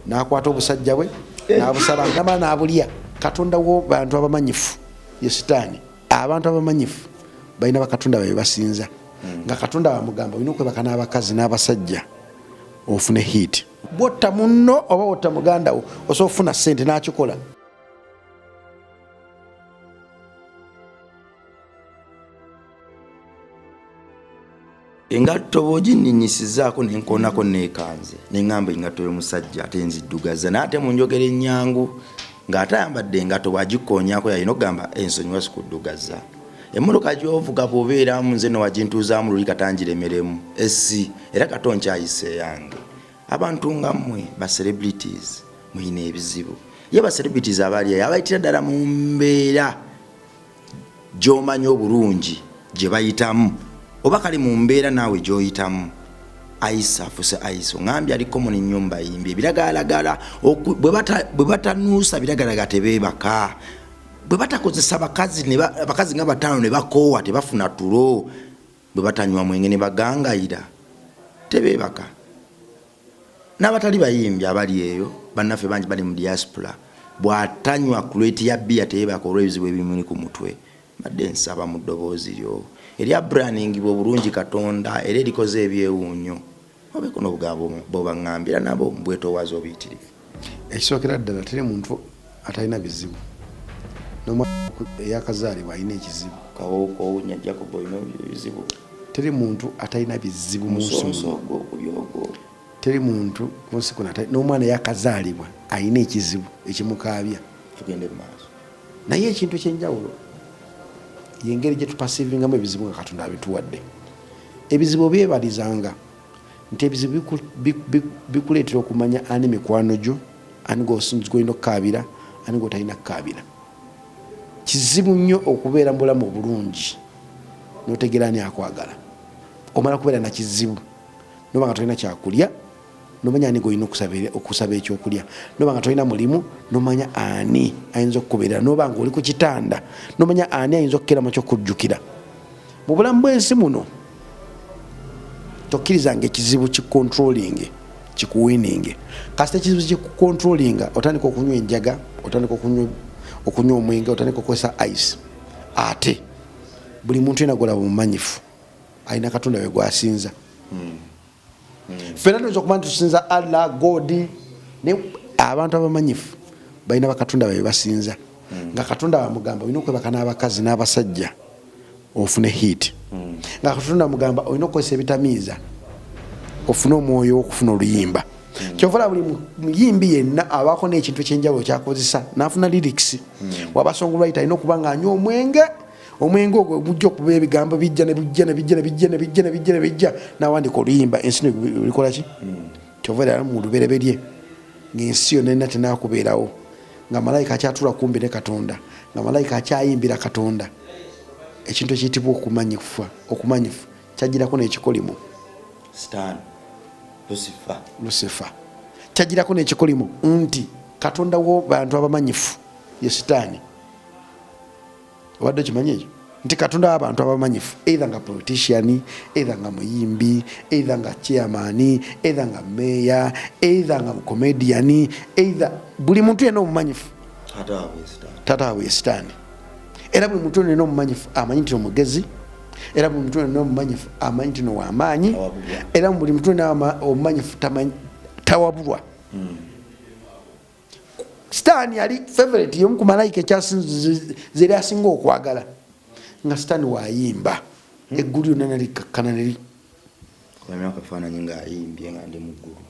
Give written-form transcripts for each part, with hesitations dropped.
nakwata obusajja bwe nabusala namala nabulya. Katonda wo bantu abamanyifu ye sitaani. Abantu abamanyifu balina bakatonda babe basinza nga katonda bamugamba olina okwebaka n'abakazi n'abasajja ofune hit. Bwotta munno oba wotta muganda wo osobola okufuna ssente n'akikola. Engatto bw'oginninyisizaako nenkoonako neekanze neŋŋamba engatto y'omusajja ate nziddugaza n'ate mu njogera ennyangu ng'ate ayambadde engatto bw'agikkoonyaako yalina okugamba ensonyi wasikuddugaza. Emmotoka gy'ovuga bw'obeeramu nze nowagintuuzaamu luli katangiremeremu essi era kato nkyayise yange. Abantu nga mmwe ba celebrities muyina ebizibu. Ye ba celebrities abali abayitira ddala mu mbeera gy'omanyi obulungi gye bayitamu oba kali mu mbeera naawe gy'oyitamu. Aisa afuse aiso ngambye aliko mu nnyumba yimbye biragalalagala bwe batanuusa biragalaga tebeebaka. Bwe batakozesa abakazi nga bataano ne bakoowa tebafuna tulo. Bwe batanywa mwenge ne bagangayira tebeebaka. N'abatali bayimbi abali eyo bannaffe bangi bali mu diaspora bw'atanywa kuleti ya bbiya teyeebaka olw'ebizibu ebimuli ku mutwe. Badde nsaba mu ddoboozi lyo erya brandingibwa obulungi Katonda era erikoze ebyewuunyo obeeko n'obugambo bw'obaŋŋambira nabo mbwetoowaza obiyitirivu. Ekisookera ddala teri muntu atalina bizibu. Eyakazaalibwa alina ekizibu. Kawooko Jacob olina ebizibu. Teri muntu atalina bizibu mu nsi. Teri muntu ku nsi kuno n'omwana eyakazaalibwa alina ekizibu ekimukaabya. Tugende mu maaso. Naye ekintu ekyenjawulo yengeri gye tupasivingamu ebizibu nga Katonda abituwadde. Ebizibu byebalizanga nti ebizibu bikuleetera okumanya ani mikwano gyo, ani g'olina okukaabira, ani g'otalina kukaabira. Kizibu nnyo okubeera mu bulamu obulungi n'otegeera ani akwagala. Omala kubeera na kizibu noba nga tolina kyakulya nomanya ani g'olina okusaba ekyokulya. Noba nga tolina mulimu nomanya ani ayinza okukubeerera. Noba nga oli ku kitanda nomanya ani ayinza okukeeramu ky'okujjukira. Mu bulamu bw'ensi muno tokkirizanga ekizibu kikontrolinge kikuwininge. Kasita ekizibu kikukontrolinga otandika okunywa enjaga, otandika okunywa omwenge, otandika okukozesa ice. Ate buli muntu yena gwolaba mumanyifu alina Katonda we gwasinza. Fena tuyinza okuba nti tusinza Allah, God, ne abantu abamanyifu balina bakatonda babe basinza nga Katonda bamugamba olina okwebaka n'abakazi n'abasajja ofune hit. Nga Katonda bamugamba olina okukozesa ebitamiiza ofune omwoyo w'okufuna oluyimba. Kyova buli muyimbi yenna abaako n'ekintu ekyenjawulo kyakozesa n'afuna lyrics. Waba songwriter alina okuba ng'anywa omwenge. Omwenge ogwo mujja okuba ebigambo bijja ne bijja n'awandika oluyimba ensi nebikola ki. Kyova era mu lubereberye ng'ensi yonna erina tenaakubeerawo nga malayika akyatula kumbi ne Katonda, nga malayika akyayimbira Katonda. Ekintu ekiyitibwa okumanyifu kyagirako n'ekikolimu. Lucifer kyagirako n'ekikolimu nti Katonda wo bantu abamanyifu ye sitaani. Obadde okimanyi ekyo nti Katonda w'abantu abamanyifu either nga politician, either nga muyimbi, either nga chairman, either nga mayor, either nga comedian, either buli muntu yenna omumanyifu taata waabwe ye sitaani. Era buli muntu yenna omumanyifu amanyi nti omugezi, era buli muntu yenna omumanyifu amanyi nti w'amaanyi, era buli muntu yenna omumanyifu tawabulwa. Sitaani yali favorite y'omu ku malayika zeri asinga okwagala nga Sitaani waayimba eggulu lyonna nalikakkana neri kulabira akafaananyi ng'ayimbye nga ndi mu ggulu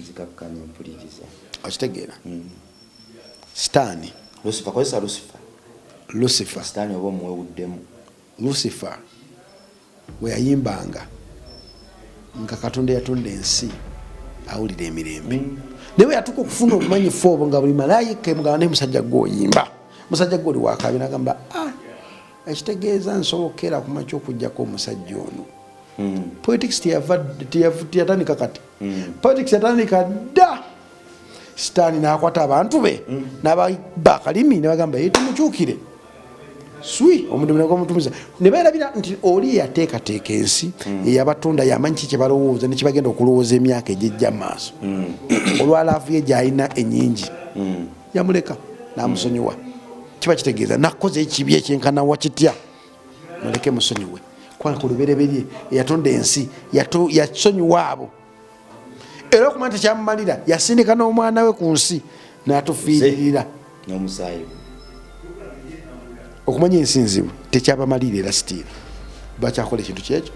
zikakkanya empuliriza. Okitegeera Sitaani kozesa Lucifer Sitaani oba omuwewuddemu. Lucifer we yayimbanga nga Katonda yatonda ensi awulira emirembe. Naye yatuka okufuna obumanyifu obwo nga buli malayika emugamba naye musajja gw'oyimba, musajja gw'oli wakaabira agamba ekitegeeza nsobola okukeera ku makya okugyako omusajja ono. Politics teyatandika kati. Politics yatandika dda. Sitaani n'akwata abantu be n'ababa akalimi ne bagamba tumukyukire. swi omudumu n'omutumiza ne beerabira nti oli yateekateeka ensi eyabatunda yamanyi ki kye balowooza ne kibagenda okulowooza emyaka egyejja mu maaso olwalaavu ye gy'alina ennyingi yamuleka n'amusonyiwa kiba kitegeeza nakoze ekibi ekyenkana wakitya muleke musonyiwe kubanga ku lubereberye eyatonda ensi yasonyiwa abo era okumanya tekyamumalira yasindika n'omwana we ku nsi n'atufiiririra n'omusaayi okumanya ensinzibu tekyabamalira era sitiira bakyakola ekintu kyekyo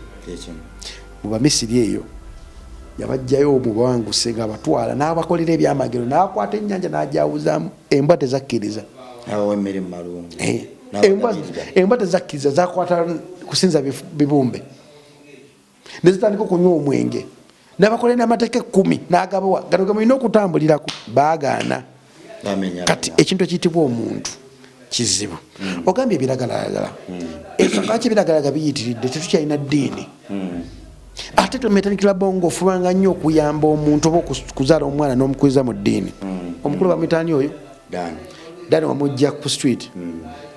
mu bamisiri eyo yabajjayo mu bawanguse nga abatwala n'abakolera ebyamagero n'akwata ennyanja n'ajawuzamu embwa tezakkiriza embwa tezakkiriza zakwata kusinza bibumbe nezitandika okunywa omwenge n'abakolera n'amateeka 10 n'agabawa gano mulina okutambulirako baagaana kati ekintu ekiyitibwa omuntu kizibu ogambye ebiragalalagala ensonga ki ebiragalaga biyitiridde tetukyalina ddiini ate tumetandikira bongo ofubanga nnyo okuyamba omuntu oba okuzaala omwana n'omukuriza mu ddiini omukulu bamwitaani oyo dani wamujja ku street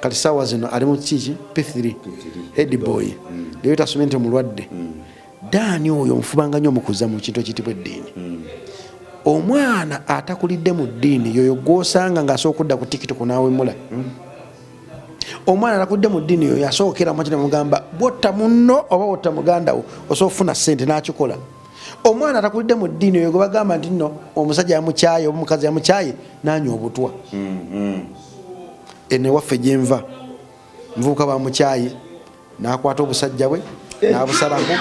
kati saawa zino ali mu kiki p3 headboy leyo tasomye nti omulwadde dani oyo omufubanga nnyo omukuza mu kintu ekiyitibwa eddiini omwana atakulidde mu ddiini yoyo gwosanga ng'asooka okudda ku tikitoko n'awemula omwana atakulidde mu ddiini yoyo asookera mwakina mugamba bwotta munno oba wotta muganda wo osobola okufuna ssente n'akikola omwana atakulidde mu ddiini yoyo gwe bagamba nti nno omusajja yamukyaye oba omukazi yamukyaye n'anywa obutwa eno ewaffe gye nva nvubuka bamukyaye n'akwata obusajja bwe n'abusalako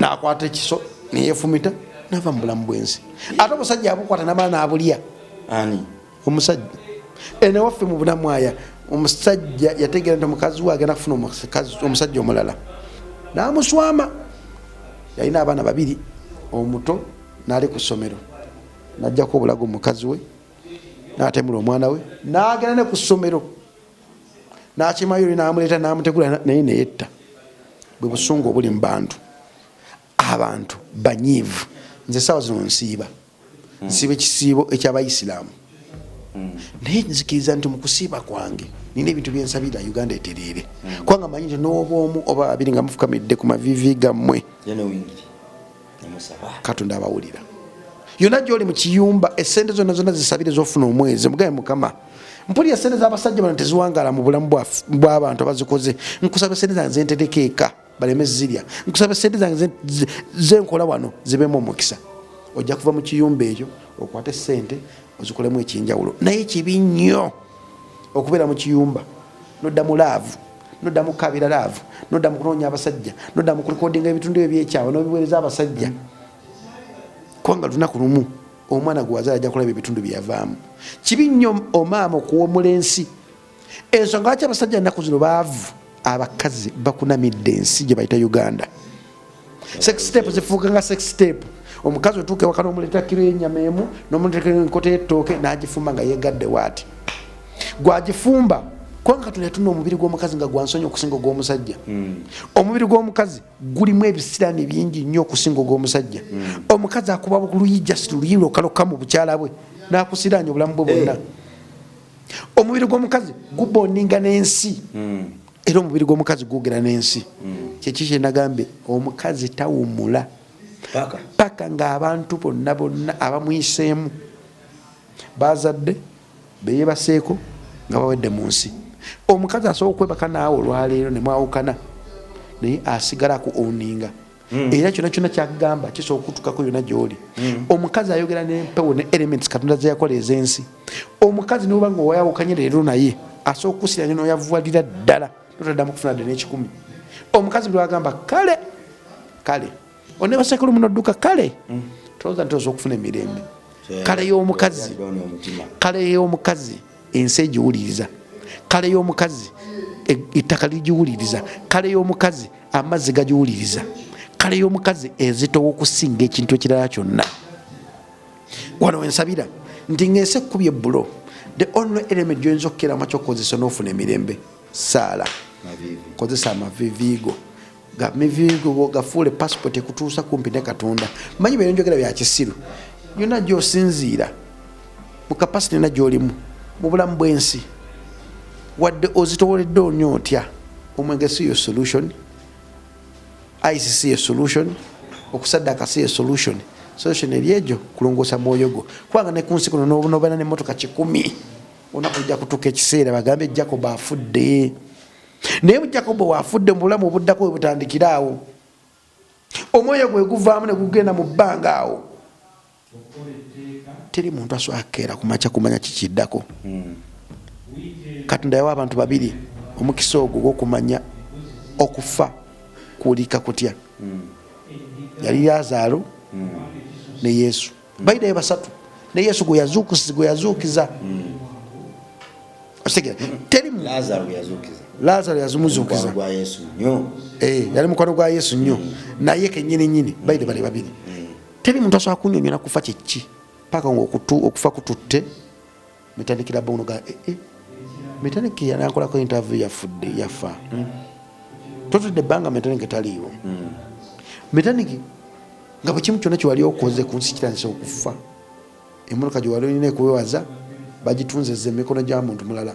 n'akwata ekiso neyeefumita nava mu bulamu bwensi ate omusajja abukwata namala n'abulya omusajja eno ewaffe mu bulamu aya omusajja yategeera nti omukazi we agenda kufuna omusajja omulala n'amuswama yalina abaana 2 omuto n'ali ku ssomero n'ajjako obulago omukazi we n'atemula omwana we n'agenda ne ku ssomero n'akimayo oli n'amuleeta n'amutegula naye neyetta bwe busungu obuli mu bantu abantu banyiivu nze saawa zino nsiiba ekisiibo ekyabayisiraamu naye nzikiriza nti mu kusiiba kwange nina ebintu byensabira Uganda etereere kubanga manyi nti n'oba omu oba babiri nga mufukamidde ku mavivi gammwe Katonda abawulira yonna gy'oli mu kiyumba essente zonna zisabire z'ofuna omwezi mugabe Mukama mpulira essente z'abasajja bano teziwangaala mu bulamu bw'abantu abazikoze nkusaba essente zange zentereka eka baleme zirya nkusaba essente zange zenkola wano zibemu omukisa ojja kuva mu kiyumba ekyo okwate essente ozikolemu ekyenjawulo naye kibi nnyo okubeera mu kiyumba nodda mu laavu nodda mu kabira laavu nodda mu kunoonya abasajja nodda mu kulikodinga ebitundu ebyekyawa n'obiweereza abasajja kubanga lunaku lumu omwana gwe wazaala ajja kulaba ebitundu byeyavaamu kibi nnyo omaama okuwomula ensi ensonga lwaki abasajja nnaku zino baavu abakazi bakunamidde ensi gye bayita Uganda sex step zifuuka nga sex step omukazi otuuka ewaka n'omuleeta kiro y'ennyama emu n'omuleeta enkota y'ettooke n'agifumba nga yeegadde waati gwagifumba kubanga Katonda yatunda omubiri gw'omukazi nga gwansonyi okusinga ogw'omusajja omubiri gw'omukazi gulimu ebisiraani bingi nnyo okusinga ogw'omusajja omukazi akuba luyi just luyi lwokaloka mu bukyala bwe n'akusiraanya obulamu bwe bwonna omubiri gw'omukazi guboninga n'ensi era omubiri gw'omukazi gwogera n'ensi kyeki kye nagambye omukazi tawumula paka ng'abantu bonna abamuyiseemu bazadde beyebaseeko nga bawedde mu nsi omukazi asobola okwebaka naawe olwaleero ne mwawukana naye asigala ku oninga era kyonna kyonna kyakugamba kisobola okutukako yonna gy'oli omukazi ayogera n'empewo ne elements Katonda ze yakola ez'ensi omukazi niwoba nga owayawukanye leero naye asobola okusiranya n'oyavuwalira ddala notaddamu kufuna dde n'ekikumi omukazi bwe wagamba kale onebasekulu muno dduka kale tolowooza nti osobola okufuna emirembe kale y'omukazi ensi egiwuliriza kale y'omukazi ettaka ligiwuliriza kale y'omukazi amazzi gagiwuliriza kale y'omukazi ezitowa okusinga ekintu ekirala kyonna wano wensabira nti ng'ensi ekkubye ebbulo the only element gyoyinza okukeramu kyokkozesa n'ofuna emirembe saala kozesa amaviviigo gamiviigo gafuule passport ekutuusa kumpi ne Katonda manyi bino njogera bya kisiru yonna gy'osinziira mu kapasite na gy'olimu mu bulamu bw'ensi wadde ozitowoledde onyo otya omwenge si yo solution, ice si yo solution, okusaddaka si yo solution. Solution eri egyo kulongoosa mwoyo gwo kubanga ne ku nsi kuno nobeera n'emmotoka 100 olunaku lujja kutuuka ekiseera bagambe Jacob afudde. Naye Jacob waafudde mu bulamu obuddako bwe butandikira awo, omwoyo gwe guvaamu ne gugenda mu bbanga awo. Teri muntu asobola kukeera kumakya kumanya kikiddako. Katonda yawa abantu babiri omukisa ogwo gw'okumanya okufa kuwulika kutya. Yali Lazaalo ne Yesu, bayidayo basatu. Ne Yesu gwe yazuukiza. Teri Lazaalo yazumuzuukiza, yali mukwano gwa Yesu nnyo, naye kennyini bayide bali babiri. Teri muntu asobola kunyonyola kufa kyeki paka okufa kututte mitandikira bono ga mitandiki yanakolako interview yafudde yafa. Totudde ebbanga mitandiki taliiwo. Mitandiki nga bwe kimu kyonna kyewali okoze ku nsi kitandise okufa. Emmotoka gye wali olina ekwewaza bagitunzezza emikono gya muntu mulala.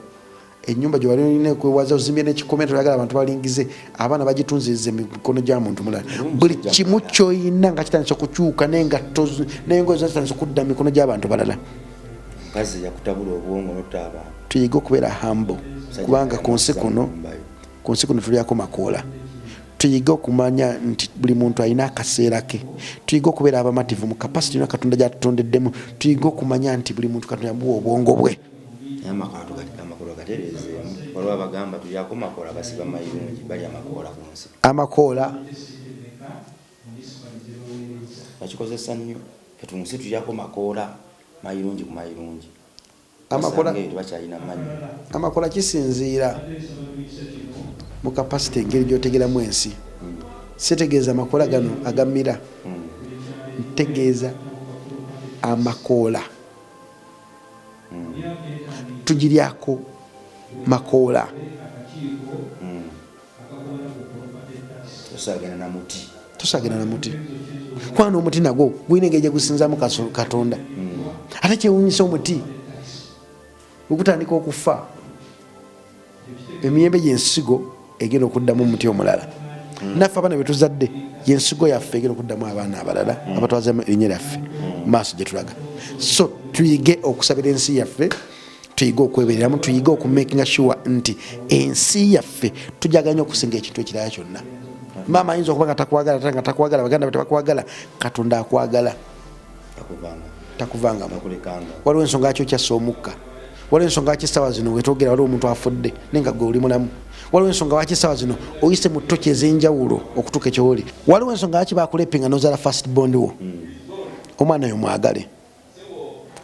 Ennyumba gye wali olina ekwewaza ozimbye n'ekikomera oyagala abantu balingize, abaana bagitunzezza emikono gya muntu mulala. Buli kimu ky'oyina nga kitandise okukyuka n'engatto n'engoye zonna zitandise okudda mu mikono gy'abantu balala. Tuyige okubeera humble kubanga ku nsi kuno tulyako makoola. Tuyige okumanya nti buli muntu alina akaseera ke. Tuyige okubeera abamativu mu kapasiti yonna Katonda gy'atutondeddemu. Tuyige okumanya nti buli muntu Katonda yamuwa obwongo bwe. Amakoola bakikozesa nnyo etunsi tulyako makoola mayirungi ku mayirungi. Amakoola kisinziira mu kapasiti engeri gy'otegeramu ensi. Sitegeeza amakoola gano agamira, ntegeeza amakoola tugiryako makoola. Tosagana na muti kwana omuti nagwo gulina engeri gye gusinzaamu Katonda. Ate kyewuunyisa omuti ogutandika okufa, emiyembe gy'ensigo egenda okuddamu omuti omulala. Naffe abaana betuzadde yensigo yaffe egenda okuddamu abaana abalala abatwaza erinnya lyaffe maaso gye tulaga. So tuyige okusabira ensi yaffe, tuyige okwebereramu, tuyige okumakinga sure nti ensi yaffe tujaganya okusinga ekintu ekirala kyonna. Maama ayinza okuba nga takwagala, nga takwagala, baganda be tebakwagala, Katonda akwagala takuvangamu. Waliwo ensonga ki okyassa omukka, waliwo ensonga ki essaawa zino wetwogera waliwo omuntu afudde naye nga gwe oli mulamu. Waliwo ensonga lwaki essaawa zino oyise mu ttoki ez'enjawulo okutuuka ekyoli. Waliwo ensonga lwaki bakulepinga n'ozaala first bond wo, omwana oyo mwagale.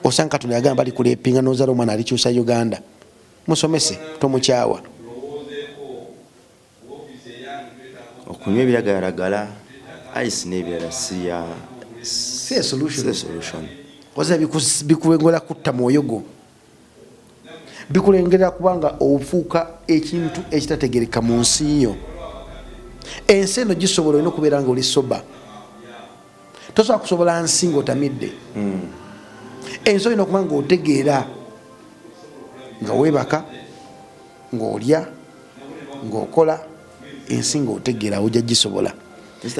Osanga Katonda yagamba bali kulepinga n'ozaala omwana alikyusa Uganda. Musomese, tomukyawa. Okunywa ebiragalalagala ice n'ebirala si solution. Oza bikulengera kutta mwoyo gwo, bikulengera kubanga ofuuka ekintu ekitategereka mu nsi yo. Ensi eno gisobola olina okubeera nga oli soba. Tosobola kusobola nsi ng'otamidde. Ensi olina okuba nga otegeera nga weebaka, ng'olya, ng'okola. Ensi ng'otegeera ojja gisobola.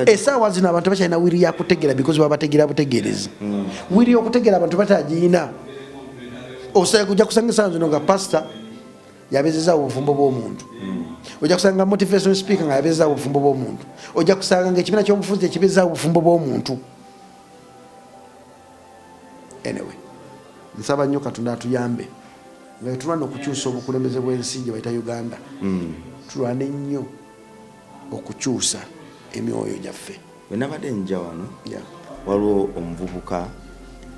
Essaawa zino abantu bakyalina wiri ya kutegeera because baba bategeera butegeerezi. Wiri y'okutegeera abantu batagiina. Ojja kusanga essaawa zino nga pasita yabezezaawo obufumbo bw'omuntu. Ojja kusanga motivation speaker nga yabezezaawo obufumbo bw'omuntu. Ojja kusanga ng'ekibiina ky'obufuzi ekibezezaawo obufumbo bw'omuntu. Anyway, nsaba nnyo Katonda atuyambe nga tulwana okukyusa obukulembeze bw'ensi gye bayita Uganda. Tulwane nnyo okukyusa emyoyo gyaffe. Bwe nabadde njja wano waliwo omuvubuka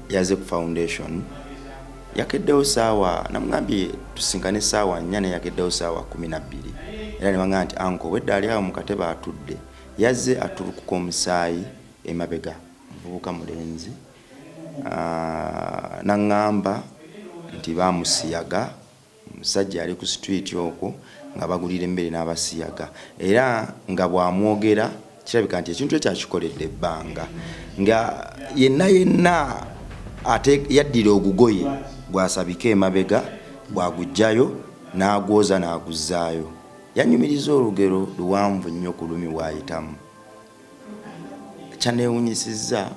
yaze ku foundation yakeddewo saawa, namugambye tusinkane saawa 4 naye yakeddewo saawa 12 era ne baŋŋamba nti anko wedda ali awo mu katebe atudde, yazze atulukuka omusaayi emabega, muvubuka mulenzi. Naŋŋamba nti bamusiyaga, omusajja ali ku street okwo nga bagulira emmere n'abasiyaga, era nga bw'amwogera kirabika nti ekintu ekyo akikoledde ebbanga, nga yenna ate yaddira ogugoye gwasabika emabega bwagujjayo n'agwoza n'aguzaayo. Yanyumiriza olugero luwanvu nnyo ku lumi bw'ayitamu. Kyaneewunyisizza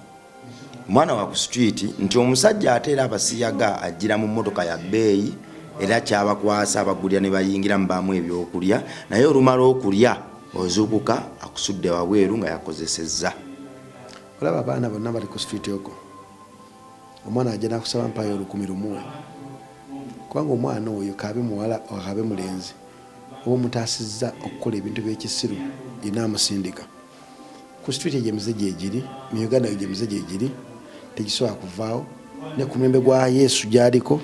mwana wa ku street nti omusajja ate era abasiyaga ajjira mu mmotoka ya bbeeyi era kyabakwasa abagulira ne bayingira mu baamu ebyokulya, naye olumala okulya ozuukuka akusudde wabweru nga yakozesezza. Olaba abaana bonna bali ku street okwo, omwana ajja nakusaba mpayo 10,000 kubanga omwana oyo kaabe muwala akabe mulenzi oba omutaasizza okukola ebintu by'ekisiru inaamusindika ku street egyo emize gyegiri mu Uganda egyo emize gyegiri tegisobola kuvaawo ne ku mulembe gwa Yesu gy'aliko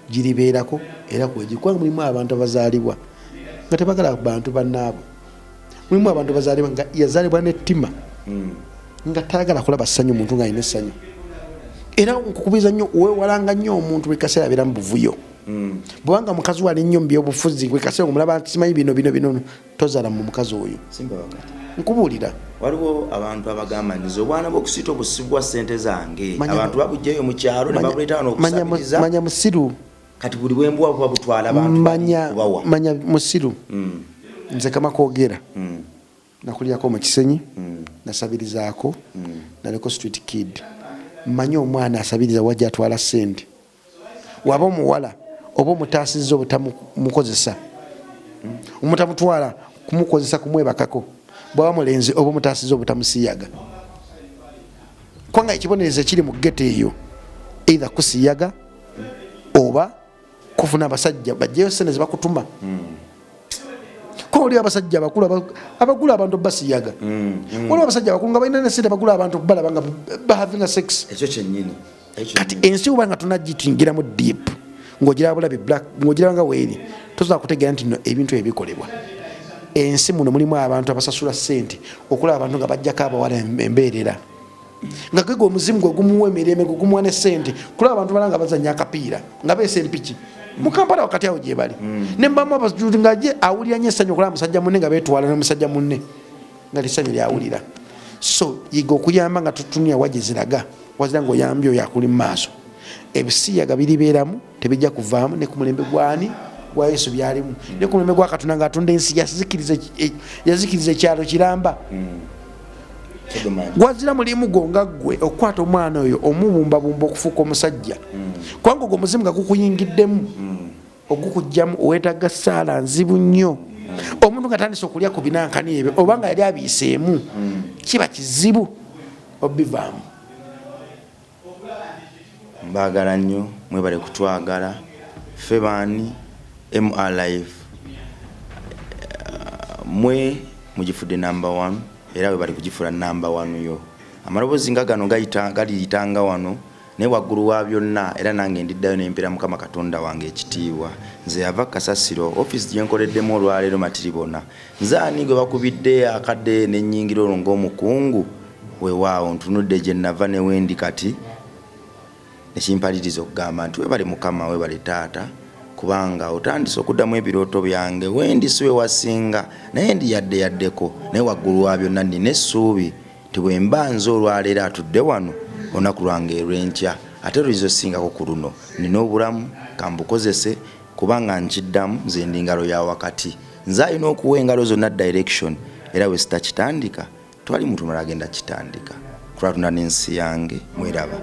giribeerako era kwegiri kubanga mulimu abantu abazaalibwa nga tebagala bantu bannaabo, mulimu abantu abazaalibwa nga yazaalibwa n'ettima nga tayagala kulaba ssanyu muntu nga alina essanyu era nkukubiriza nnyo weewalanga nnyo omuntu buli kaseera abeera mu buvuyo. Bwanga mukazi wali nnyo mu by'obufuzi buli kaseera omulaba nti simanyi bino tozaala mu mukazi oyo. Nkubuulira waliwo abantu abagamba nti obwana bw'okusiita obusibwa ssente zange abantu babugjayo mu kyalo ne babuleetawo n'okusabiriza. Manya musiru kati buli bwembwa buba butwala abantu bawa. Manya musiru nze kama koogera nakulyako mu kisenyi nasabirizaako naleko street kid. Manya omwana asabiriza wajja atwala ssente waba omuwala oba omutaasizza obutamukozesa omutamutwala kumukozesa kumwebakako bwaba mulenzi oba omutaasizza obutamusiyaga kubanga ekibonerezo kiri mu geto eyo either kusiyaga oba kufuna abasajja bajjayo ssente zebakutuma ko oli abasajja abakulu abagula abantu basiyaga waliwo abasajja abakulu nga balina nesente bagula abantu balaba nga bahavinga sex. Ekyo kyennyini kati ensi oba nga tunagitingiramu deep ng'ogira bulabi black ng'ogira nga weeri tosobola kutegeera nti no ebintu ebikolebwa ensi muno mulimu abantu abasasula ssente okulaba abantu nga bajjako abawala embeerera nga gwega omuzimu gwe gumuwa emirembe gwe gumuwa ne ssente kulaba abantu bala nga bazanya akapiira nga beesa empiki mu Kampala wakati awo gye bali ne mbamu abajuli nga je awulira nnyo essanyu okulaba musajja munne nga beetwala n'omusajja munne nga lissanyu lyawulira. So yiga okuyamba nga tutunia wageziraga wazira ng'oyambye oyo akuli mu maaso ebisiyaga biribeeramu tebijja kuvaamu ne ku mulembe gwani gwa Yesu byalimu ne ku mulembe gwa Katonda ng'atunda ensi yazikiriza ekyalo kiramba. Gwazira mulimu gonga gwe okukwata omwana oyo omubumbabumba okufuuka omusajja kubanga ogwo omuzimu nga gukuyingiddemu ogukujjamu weetaaga ssaala nzibu nnyo. Omuntu nga tandise okulya ku binankani ebyo oba nga yali abiiseemu kiba kizibu obivaamu. Mbaagala nnyo mwebale kutwagala ffe baani MR Live mwe mugifudde number 1 era we bali kugifuula number 1 yo. Amaloboozi nga gano galiyitanga wano naye waggulu wa byonna era nange ndiddayo n'empera Mukama Katonda wange ekitiibwa. Nze yava Kasasiro office gye nkoleddemu olwaleero Matiribona. Nze ani gwe bakubidde akadde n'ennyingiro olwo ng'omukungu weewaawo ntunudde gye nava ne wendi kati nekimpaliriza okugamba nti webale Mukama webale Taata kubanga otandise okuddamu ebirooto byange wendi si we wasinga naye ndi yaddeko naye waggulu wa byonna nnina essuubi ti bwe mba nze olwaleero atudde wano olunaku lwange erw'enkya ate luzosingako ku luno nina obulamu kambukozese kubanga nkiddamu nze ndi ngalo ya wakati nze alina okuwa engalo zonna direction era we sitakitandika twali muntu mulala agenda kitandika kulatunda n'ensi yange mweraba.